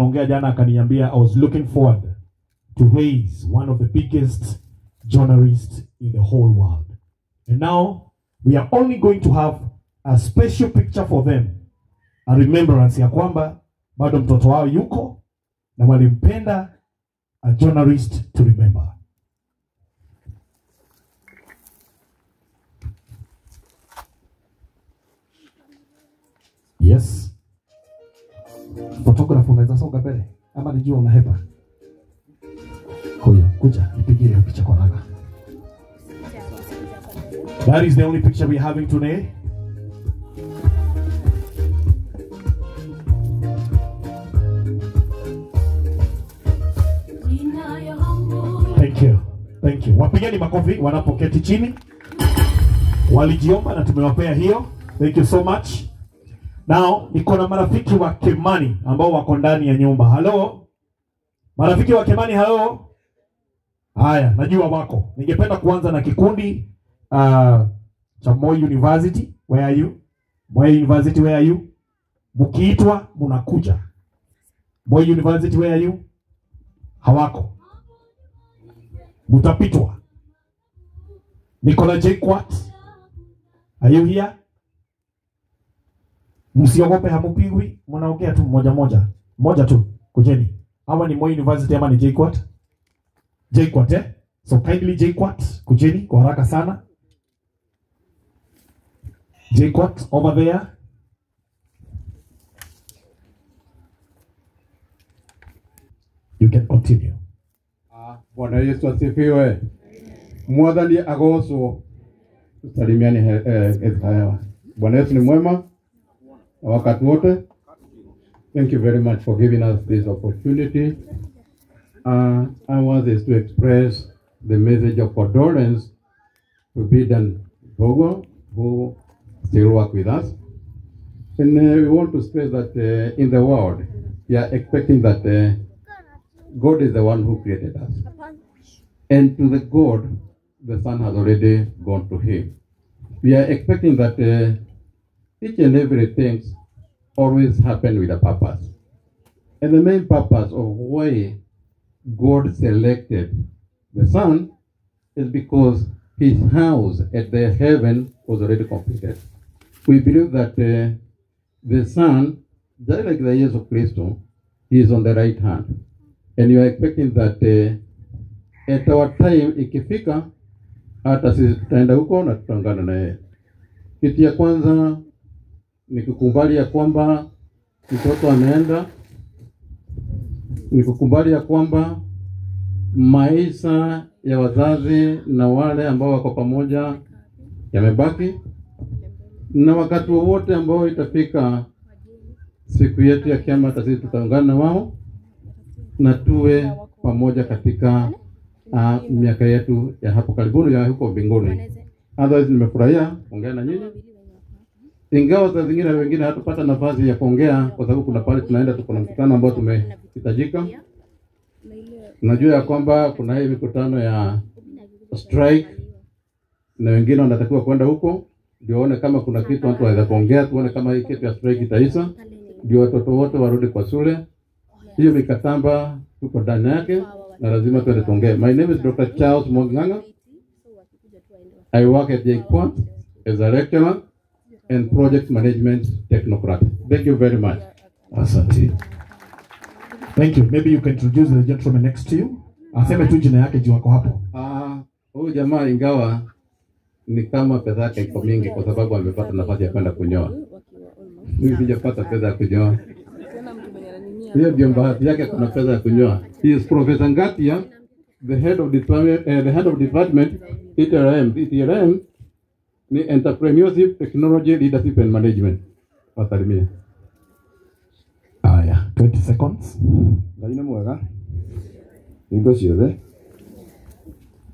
tunaongea jana akaniambia I was looking forward to raise one of the biggest journalists in the whole world. And now we are only going to have a special picture for them. A remembrance ya kwamba bado mtoto wao yuko na walimpenda, a journalist to remember. Yes. Photographer unaweza songa mbele ama nijua unahepa. Kuja nipige hiyo picha kwa haraka. That is the only picture we're having today. Thank you. Thank you. Wapigeni makofi wanapoketi chini. Walijiomba na tumewapea hiyo. Thank you so much. Now, niko na marafiki wa Kimani ambao wako ndani ya nyumba. Hello? Marafiki wa Kimani, hello? Haya, najua wako. Ningependa kuanza na kikundi cha Moi University. Where are you? Moi University, where are you? Mukiitwa munakuja. Moi University, where are you? Hawako. Mutapitwa. Nicola Jquat, are you here? Msiogope, hamupigwi, mnaongea tu moja tu. Kujeni. Hawa ni Moi University ama ni Jquat? Jquat, eh? So kindly Jquat, kujeni kwa haraka sana. Jquat over there. You can continue. Bwana Yesu asifiwe. Mwadhani agoso. Tusalimiane hewa. Bwana Yesu ni mwema wakati wote. Thank you very much for giving us this opportunity. I want us to express the message of condolence to Bidan Bogo, who still work with us. And we want to stress that in the world, we are expecting that God is the one who created us. And to the God, the Son has already gone to him. We are expecting that each and every thing always happen with a purpose. And the main purpose of why God selected the Son is because his house at the heaven was already completed. We believe that the Son, just like the years of Christ, he is on the right hand. And you are expecting that at our time ikifika hata sisi tutaenda huko na tutangana na yeye. Kitu ya kwanza ni kukubali ya kwamba mtoto ameenda, ni kukubali ya kwamba maisha ya wazazi na wale ambao wako pamoja yamebaki, na wakati wowote ambao itafika siku yetu ya kiyama hata sisi tutaungana na wao na tuwe pamoja katika miaka yetu ya hapo karibuni ya huko mbinguni. Otherwise nimefurahia kuongea na nyinyi. Ingawa saa zingine wengine hatupata nafasi ya kuongea kwa sababu kuna pale tunaenda tuko na mkutano ambao tumehitajika. Najua ya kwamba kuna hii mikutano ya strike na wengine wanatakiwa kwenda huko ndio waone kama kuna kitu watu waweza kuongea, tuone kama hii kitu ya strike itaisha, ndio watoto wote warudi kwa shule. Hiyo mikatamba tuko ndani yake na lazima tuende tuongee. My name is Dr. Charles Mwanganga. I work at Jquat as a lecturer and project management technocrat. Thank you very much. Asante. Thank you. Maybe you can introduce the gentleman next to you. Aseme tu jina yake juu wako hapo. Huyu jamaa ingawa ni kama pesa yake iko mingi kwa sababu amepata nafasi ya kwenda kunyoa. Mimi sijapata pesa ya kunyoa. Hiyo ndio bahati yake, kuna pesa ya kunyoa. He is Professor Ngatia, the head of department ETRM. ETRM ni Entrepreneurship, Technology, Leadership and Management. Watalimia. Aya, 20 seconds. Ngaina mwega. Ingo ciothe.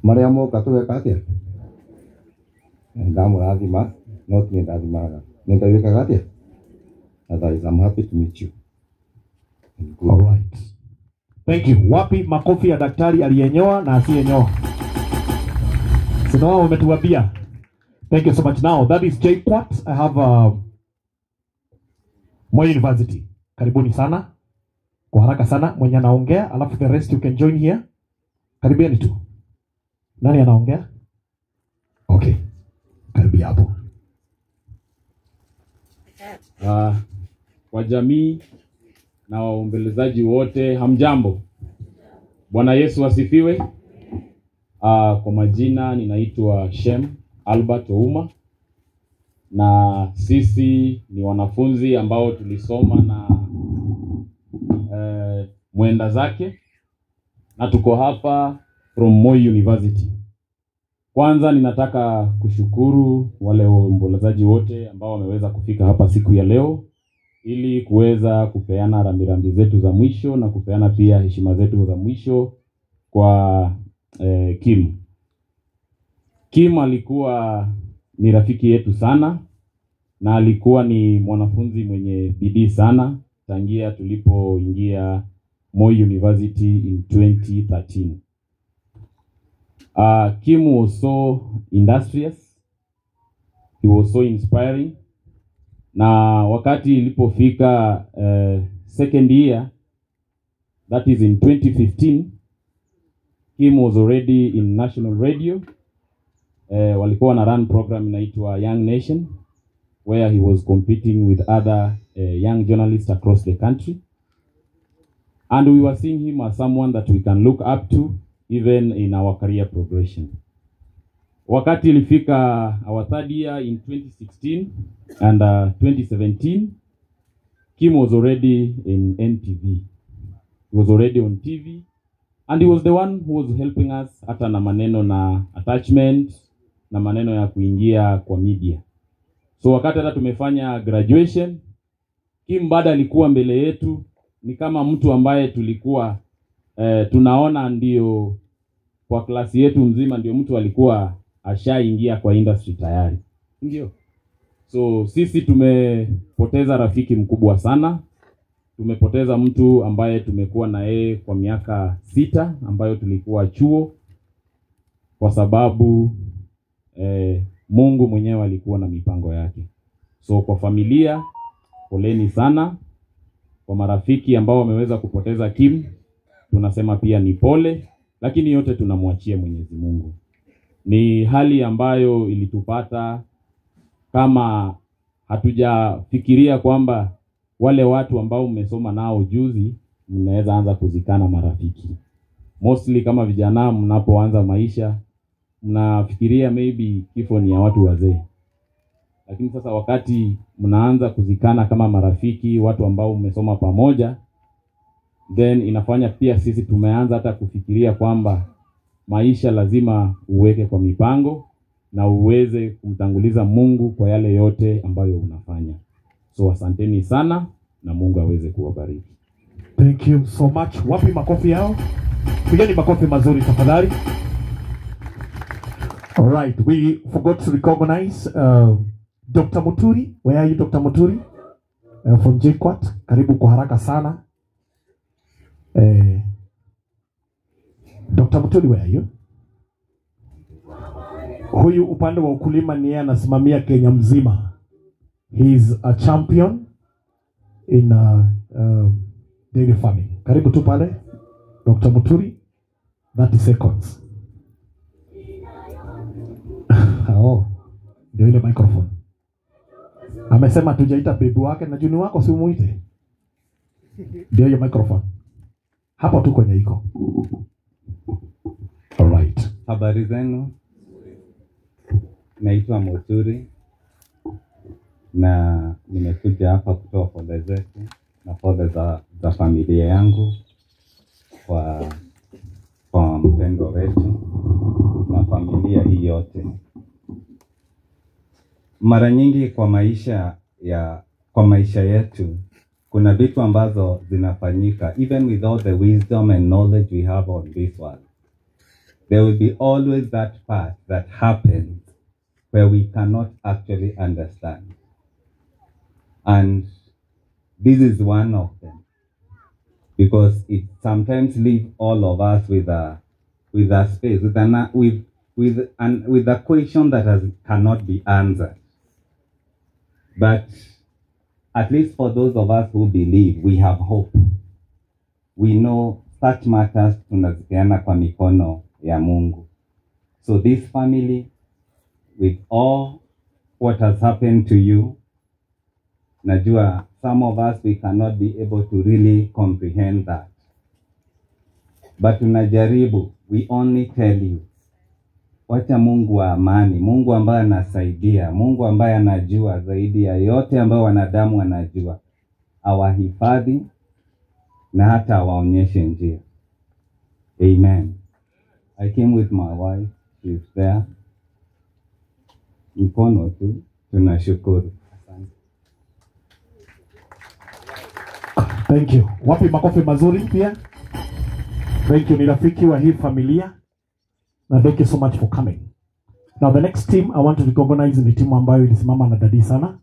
Maria moka tuweka atia. Ndamurathima, not ni ndathimaga. Ningawikaga atia. Otherwise, I'm happy to meet you. All right. Thank you. Wapi makofi ya daktari aliyenyoa na asiyenyoa? Sio umetuambia. Thank you so much. Now, that is Jquat. I have Moi University. Karibuni sana. Kwa haraka sana mwenye anaongea, alafu the rest you can join here. Karibiani tu. Nani anaongea? Okay. Karibia hapo. Kwa jamii na waombelezaji wote, hamjambo. Bwana Yesu asifiwe. Kwa majina ninaitwa Shem Albert Ouma, na sisi ni wanafunzi ambao tulisoma na mwenda zake, na tuko hapa from Moi University. Kwanza ninataka kushukuru wale waombolezaji wote ambao wameweza kufika hapa siku ya leo ili kuweza kupeana rambirambi zetu za mwisho na kupeana pia heshima zetu za mwisho kwa Kim. Kim alikuwa ni rafiki yetu sana, na alikuwa ni mwanafunzi mwenye bidii sana tangia tulipoingia Moi University in 2013. Kim was so industrious, he was so inspiring, na wakati ilipofika second year, that is in 2015, Kim was already in national radio. Walikuwa na run program inaitwa Young Nation, where he was competing with other young journalists across the country, and we were seeing him as someone that we can look up to even in our career progression. Wakati ilifika our third year in 2016 and 2017, Kim was already in NTV. He was already on TV, and he was the one who was helping us hata na maneno na attachment na maneno ya kuingia kwa media. So wakati hata tumefanya graduation, Kim bado alikuwa mbele yetu, ni kama mtu ambaye tulikuwa tunaona ndio kwa klasi yetu mzima ndio mtu alikuwa ashaingia kwa industry tayari. Ndio. So sisi tumepoteza rafiki mkubwa sana. Tumepoteza mtu ambaye tumekuwa na yeye kwa miaka 6 ambayo tulikuwa chuo, kwa sababu Mungu mwenyewe alikuwa na mipango yake. So kwa familia, poleni sana. Kwa marafiki ambao wameweza kupoteza Kim, tunasema pia ni pole, lakini yote tunamwachia Mwenyezi Mungu. Ni hali ambayo ilitupata kama hatujafikiria kwamba wale watu ambao mmesoma nao juzi mnaweza anza kuzikana marafiki. Mostly kama vijana mnapoanza maisha, mnafikiria maybe kifo ni ya watu wazee. Lakini sasa wakati mnaanza kuzikana kama marafiki, watu ambao mmesoma pamoja, then inafanya pia sisi tumeanza hata kufikiria kwamba maisha lazima uweke kwa mipango na uweze kumtanguliza Mungu kwa yale yote ambayo unafanya. So asanteni sana na Mungu aweze kuwabariki. Thank you so much. Wapi makofi yao? Pigeni makofi mazuri tafadhali. All right, we forgot to recognize Dr. Muturi. Where are you, Dr. Muturi? From JKUAT. Karibu kwa haraka sana. Dr. Muturi, where are you? Huyu upande wa ukulima ni yeye anasimamia Kenya mzima. He is a champion in dairy farming. Karibu tu pale, Dr. Muturi. 30 seconds. Oh, ndio ile microphone. Amesema tujaita baby wake na juni wako si umuite. Ndio ile microphone. Hapo tu kwenye iko. All right. Habari zenu. Naitwa Muturi na nimekuja hapa kutoa pole zetu na pole za familia yangu kwa mpendo wetu na familia hii yote. Mara nyingi kwa maisha yetu kuna vitu ambazo zinafanyika, even with all the wisdom and knowledge we have on this world. There will be always that part that happens where we cannot actually understand. And this is one of them. Because it sometimes leaves all of us with a space, with a question that cannot be answered. But at least for those of us who believe, we have hope. we know such matters tunazipeana kwa mikono ya Mungu. So this family, with all what has happened to you, najua some of us, we cannot be able to really comprehend that. But tunajaribu, we only tell you, wacha Mungu wa amani, Mungu ambaye anasaidia, Mungu ambaye anajua zaidi ya yote ambayo wanadamu wanajua, awahifadhi na hata awaonyeshe njia. Amen. I came with my wife, she's there. Mkono tu, tunashukuru. Thank you. Wapi makofi mazuri pia? Thank you. Ni rafiki wa hii familia. Na thank you so much for coming. Now the next team I want to recognize ni timu ambayo ilisimama na dadi sana.